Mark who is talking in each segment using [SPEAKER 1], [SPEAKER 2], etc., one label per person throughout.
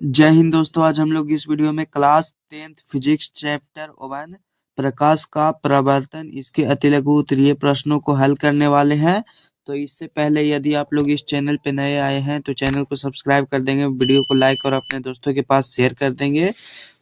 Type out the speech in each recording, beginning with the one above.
[SPEAKER 1] जय हिंद दोस्तों। आज हम लोग इस वीडियो में क्लास 10th फिजिक्स चैप्टर 1 प्रकाश का प्रवर्तन इसके अतिलघु उत्तरीय प्रश्नों को हल करने वाले हैं। तो इससे पहले यदि आप लोग इस चैनल पे नए आए हैं तो चैनल को सब्सक्राइब कर देंगे, वीडियो को लाइक और अपने दोस्तों के पास शेयर कर देंगे।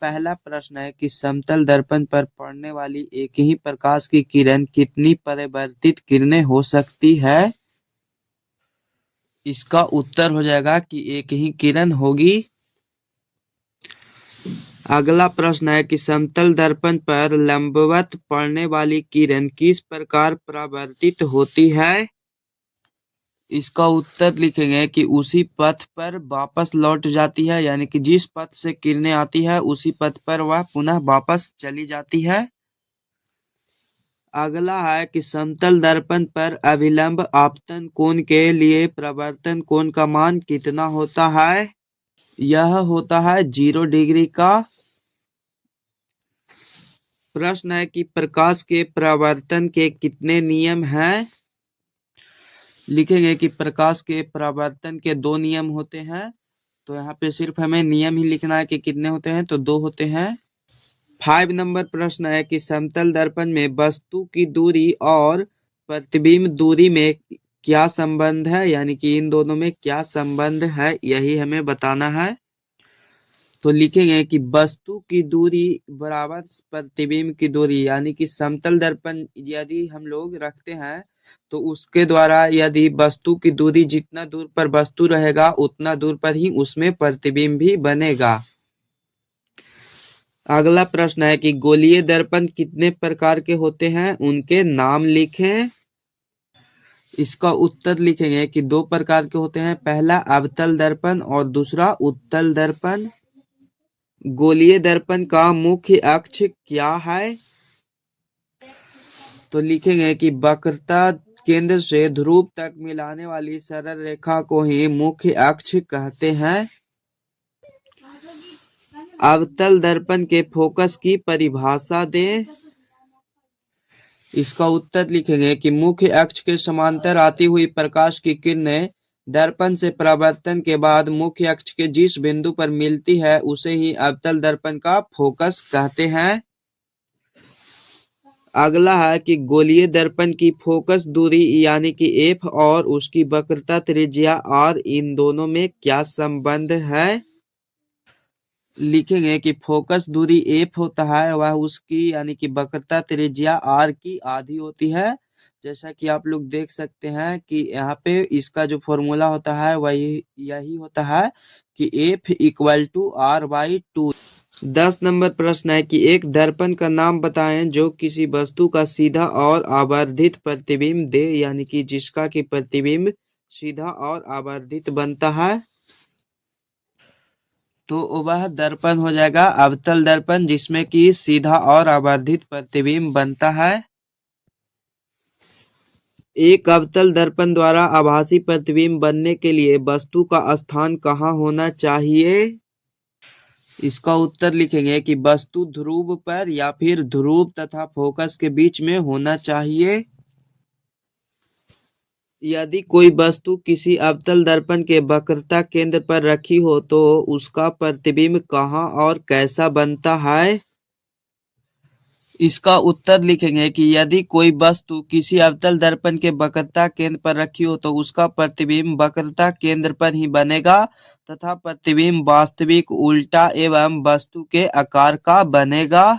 [SPEAKER 1] पहला प्रश्न है कि समतल दर्पण पर पड़ने वाली एक ही प्रकाश की किरण कितनी परावर्तित किरणें हो सकती है। इसका उत्तर हो जाएगा कि एक ही किरण होगी। अगला प्रश्न है कि समतल दर्पण पर लंबवत पड़ने वाली किरण किस प्रकार परावर्तित होती है। इसका उत्तर लिखेंगे कि उसी पथ पर वापस लौट जाती है, यानी कि जिस पथ से किरणें आती है उसी पथ पर वह पुनः वापस चली जाती है। अगला है कि समतल दर्पण पर अभिलंब आपतन कोण के लिए परावर्तन कोण का मान कितना होता है। यह होता है 0 डिग्री का। प्रश्न है कि प्रकाश के परावर्तन के कितने नियम हैं। लिखेंगे कि प्रकाश के परावर्तन के 2 नियम होते हैं। तो यहाँ पे सिर्फ हमें नियम ही लिखना है कि कितने होते हैं, तो 2 होते हैं। 5 नंबर प्रश्न है कि समतल दर्पण में वस्तु की दूरी और प्रतिबिंब दूरी में क्या संबंध है, यानी कि इन दोनों में क्या संबंध है, यही हमें बताना है। तो लिखेंगे कि वस्तु की दूरी बराबर प्रतिबिंब की दूरी, यानी कि समतल दर्पण यदि हम लोग रखते हैं तो उसके द्वारा यदि वस्तु की दूरी जितना दूर पर वस्तु रहेगा उतना दूर पर ही उसमें प्रतिबिंब भी बनेगा। अगला प्रश्न है कि गोलीय दर्पण कितने प्रकार के होते हैं, उनके नाम लिखें। इसका उत्तर लिखेंगे कि 2 प्रकार के होते हैं, पहला अवतल दर्पण और दूसरा उत्तल दर्पण। गोलीय दर्पण का मुख्य अक्ष क्या है। तो लिखेंगे कि वक्रता केंद्र से ध्रुव तक मिलाने वाली सरल रेखा को ही मुख्य अक्ष कहते हैं। अवतल दर्पण के फोकस की परिभाषा दें। इसका उत्तर लिखेंगे कि मुख्य अक्ष के समांतर आती हुई प्रकाश की किरणें दर्पण से परावर्तन के बाद मुख्य अक्ष के जिस बिंदु पर मिलती है उसे ही अवतल दर्पण का फोकस कहते हैं। अगला है कि गोलीय दर्पण की फोकस दूरी यानी कि एफ और उसकी वक्रता त्रिज्या आर, इन दोनों में क्या संबंध है। लिखेंगे कि फोकस दूरी एफ होता है वह उसकी यानी कि वक्रता त्रिज्या आर की आधी होती है। जैसा कि आप लोग देख सकते हैं कि यहाँ पे इसका जो फॉर्मूला होता है वही यही होता है कि F equal to R by 2। 10 number प्रश्न है कि एक दर्पण का नाम बताएं जो किसी वस्तु का सीधा और आवर्धित प्रतिबिंब दे, यानी कि जिसका कि प्रतिबिंब सीधा और आवर्धित बनता है। तो वह दर्पण हो जाएगा अवतल दर्पण, जिसमें कि सीधा और आवर्धित प्रतिबिंब बनता है। एक अवतल दर्पण द्वारा आभासी प्रतिबिंब बनने के लिए वस्तु का स्थान कहाँ होना चाहिए। इसका उत्तर लिखेंगे कि वस्तु ध्रुव पर या फिर ध्रुव तथा फोकस के बीच में होना चाहिए। यदि कोई वस्तु किसी अवतल दर्पण के वक्रता केंद्र पर रखी हो तो उसका प्रतिबिंब कहाँ और कैसा बनता है। इसका उत्तर लिखेंगे कि यदि कोई वस्तु किसी अवतल दर्पण के वक्रता केंद्र पर रखी हो तो उसका प्रतिबिंब वक्रता केंद्र पर ही बनेगा तथा प्रतिबिंब वास्तविक, उल्टा एवं वस्तु के आकार का बनेगा।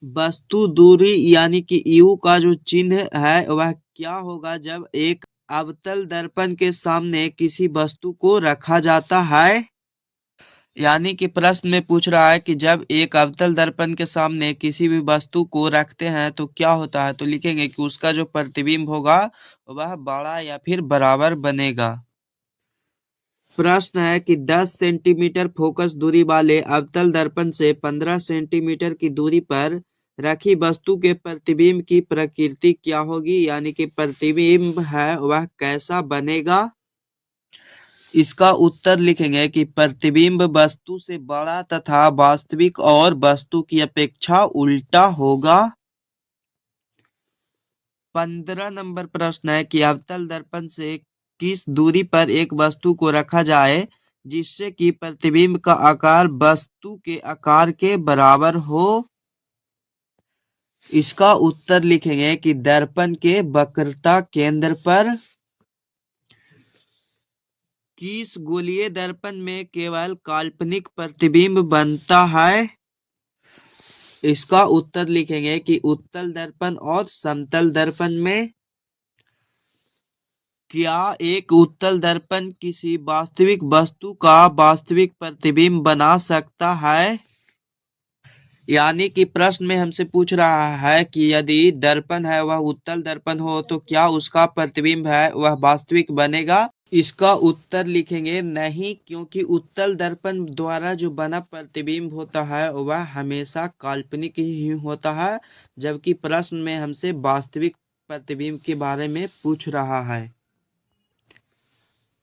[SPEAKER 1] वस्तु दूरी यानी कि U का जो चिन्ह है वह क्या होगा जब एक अवतल दर्पण के सामने किसी वस्तु को रखा जाता है। यानी कि प्रश्न में पूछ रहा है कि जब एक अवतल दर्पण के सामने किसी भी वस्तु को रखते हैं तो क्या होता है। तो लिखेंगे कि उसका जो प्रतिबिंब होगा वह बड़ा या फिर बराबर बनेगा। प्रश्न है कि 10 सेंटीमीटर फोकस दूरी वाले अवतल दर्पण से 15 सेंटीमीटर की दूरी पर रखी वस्तु के प्रतिबिंब की प्रकृति क्या होगी, यानी कि प्रतिबिंब है वह कैसा बनेगा। इसका उत्तर लिखेंगे कि प्रतिबिंब वस्तु से बड़ा तथा वास्तविक और वस्तु की अपेक्षा उल्टा होगा। 15 नंबर प्रश्न है कि अवतल दर्पण से किस दूरी पर एक वस्तु को रखा जाए जिससे कि प्रतिबिंब का आकार वस्तु के आकार के बराबर हो। इसका उत्तर लिखेंगे कि दर्पण के वक्रता केंद्र पर। किस गोलीय दर्पण में केवल काल्पनिक प्रतिबिंब बनता है? इसका उत्तर लिखेंगे कि उत्तल दर्पण और समतल दर्पण में। क्या एक उत्तल दर्पण किसी वास्तविक वस्तु का वास्तविक प्रतिबिंब बना सकता है? यानी कि प्रश्न में हमसे पूछ रहा है कि यदि दर्पण है वह उत्तल दर्पण हो तो क्या उसका प्रतिबिंब है वह वास्तविक बनेगा? इसका उत्तर लिखेंगे नहीं, क्योंकि उत्तल दर्पण द्वारा जो बना प्रतिबिंब होता है वह हमेशा काल्पनिक ही होता है, जबकि प्रश्न में हमसे वास्तविक प्रतिबिंब के बारे में पूछ रहा है।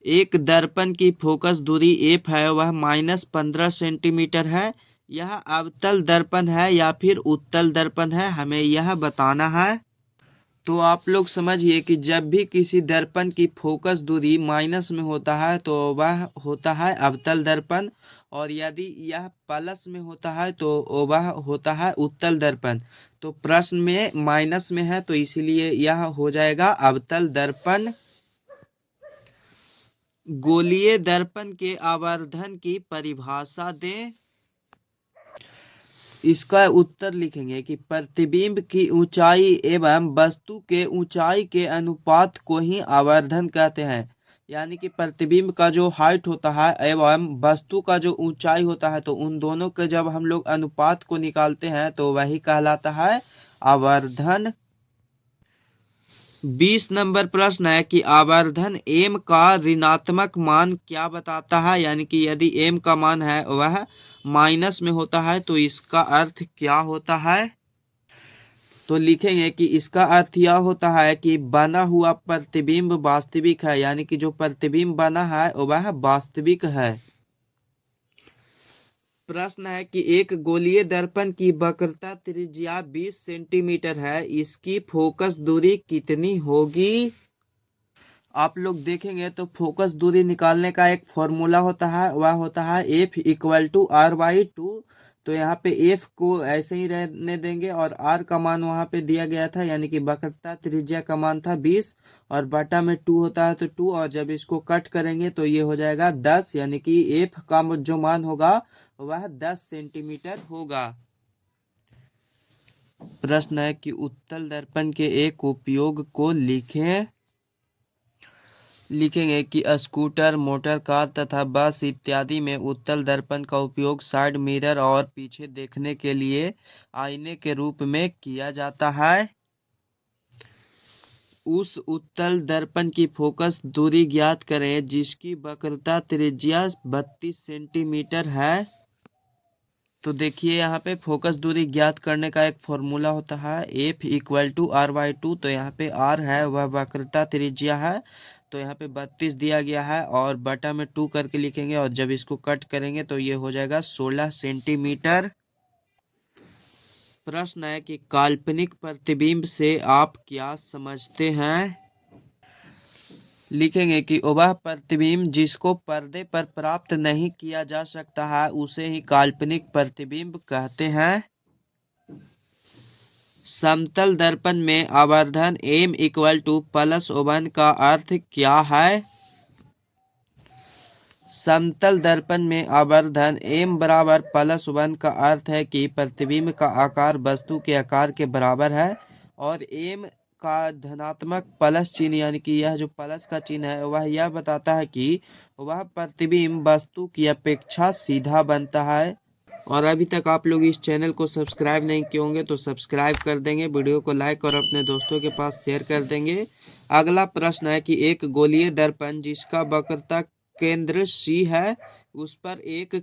[SPEAKER 1] एक दर्पण की फोकस दूरी f है वह -15 सेंटीमीटर है। यह अवतल दर्पण है या फिर उत्तल दर्पण है, हमें यह बताना है। तो आप लोग समझिए कि जब भी किसी दर्पण की फोकस दूरी माइनस में होता है तो वह होता है अवतल दर्पण, और यदि यह प्लस में होता है तो वह होता है उत्तल दर्पण। तो प्रश्न में माइनस में है तो इसीलिए यह हो जाएगा अवतल दर्पण। गोलीय दर्पण के आवर्धन की परिभाषा दें। इसका उत्तर लिखेंगे कि प्रतिबिंब की ऊंचाई एवं वस्तु के ऊंचाई के अनुपात को ही आवर्धन कहते हैं। यानी कि प्रतिबिंब का जो हाइट होता है एवं वस्तु का जो ऊंचाई होता है तो उन दोनों के जब हम लोग अनुपात को निकालते हैं तो वही कहलाता है आवर्धन। 20 नंबर प्रश्न है कि आवर्धन m का ऋणात्मक मान क्या बताता है? यानी कि यदि m का मान है वह माइनस में होता है तो इसका अर्थ क्या होता है? तो लिखेंगे कि इसका अर्थ यह होता है कि बना हुआ प्रतिबिंब वास्तविक है, यानी कि जो प्रतिबिंब बना है वह वास्तविक है। प्रश्न है कि एक गोलीय दर्पण की वक्रता त्रिज्या 20 सेंटीमीटर है, इसकी फोकस दूरी कितनी होगी? आप लोग देखेंगे तो फोकस दूरी निकालने का एक फॉर्मूला होता है, वह होता है F=R/2। तो यहाँ पे F को ऐसे ही रहने देंगे और R का मान वहाँ पे दिया गया था, यानी कि वक्रता त्रिज्या का मान था 20 और बटा में 2 होता है तो 2, और जब इसको कट करेंगे तो ये हो जाएगा 10, यानी कि F का जो मान होगा वह 10 सेंटीमीटर होगा। प्रश्न है कि उत्तल दर्पण के एक उपयोग को लिखें। लिखेंगे कि स्कूटर, मोटर कार तथा बस इत्यादि में उत्तल दर्पण का उपयोग साइड मिरर और पीछे देखने के लिए आईने के रूप में किया जाता है। उस उत्तल दर्पण की फोकस दूरी ज्ञात करें जिसकी वक्रता त्रिज्या 32 सेंटीमीटर है। तो देखिए यहाँ पे फोकस दूरी ज्ञात करने का एक फॉर्मूला होता है F=R/2। तो यहाँ पे R है वह वक्रता त्रिज्या है, तो यहाँ पे 32 दिया गया है और बटा में 2 करके लिखेंगे और जब इसको कट करेंगे तो ये हो जाएगा 16 सेंटीमीटर। प्रश्न है कि काल्पनिक प्रतिबिंब से आप क्या समझते हैं? लिखेंगे कि वह प्रतिबिंब जिसको पर्दे पर प्राप्त नहीं किया जा सकता है उसे ही काल्पनिक प्रतिबिंब कहते हैं। समतल दर्पण में आवर्धन m=+1 का अर्थ क्या है? समतल दर्पण में आवर्धन m=+1 का अर्थ है कि प्रतिबिंब का आकार वस्तु के आकार के बराबर है, और m का धनात्मक प्लस चिन्ह यानी कि यह जो प्लस का चिन्ह है वह यह बताता है कि वह प्रतिबिंब वस्तु की अपेक्षा सीधा बनता है। और अभी तक आप लोग इस चैनल को सब्सक्राइब नहीं किए होंगे तो सब्सक्राइब कर देंगे, वीडियो को लाइक और अपने दोस्तों के पास शेयर कर देंगे। अगला प्रश्न है कि एक गोलीय दर्पण जिसका वक्रता केंद्र C है उस पर एक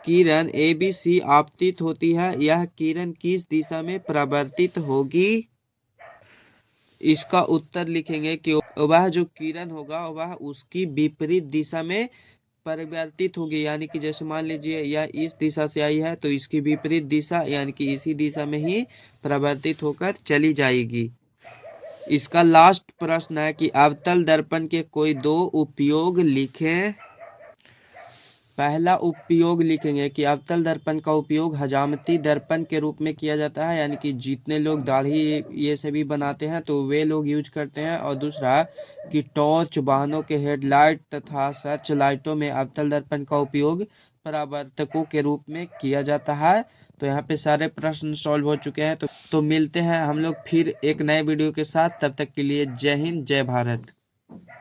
[SPEAKER 1] किरण ABC आपतित होती है, यह किरण किस दिशा में परावर्तित होगी? इसका उत्तर लिखेंगे कि वह जो किरण होगा वह उसकी विपरीत दिशा में परिवर्तित होगी, यानी कि जैसे मान लीजिए यह इस दिशा से आई है तो इसकी विपरीत दिशा यानी कि इसी दिशा में ही परिवर्तित होकर चली जाएगी। इसका लास्ट प्रश्न है कि अवतल दर्पण के कोई दो उपयोग लिखें। पहला उपयोग लिखेंगे कि अवतल दर्पण का उपयोग हजामती दर्पण के रूप में किया जाता है, यानी कि जितने लोग दाढ़ी ये सभी बनाते हैं तो वे लोग यूज करते हैं। और दूसरा कि टॉर्च, वाहनों के हेडलाइट तथा सर्च लाइटों में अवतल दर्पण का उपयोग परावर्तकों के रूप में किया जाता है। तो यहाँ पे सारे प्रश्न सॉल्व हो चुके हैं। तो मिलते हैं हम लोग फिर एक नए वीडियो के साथ। तब तक के लिए जय हिंद, जय भारत।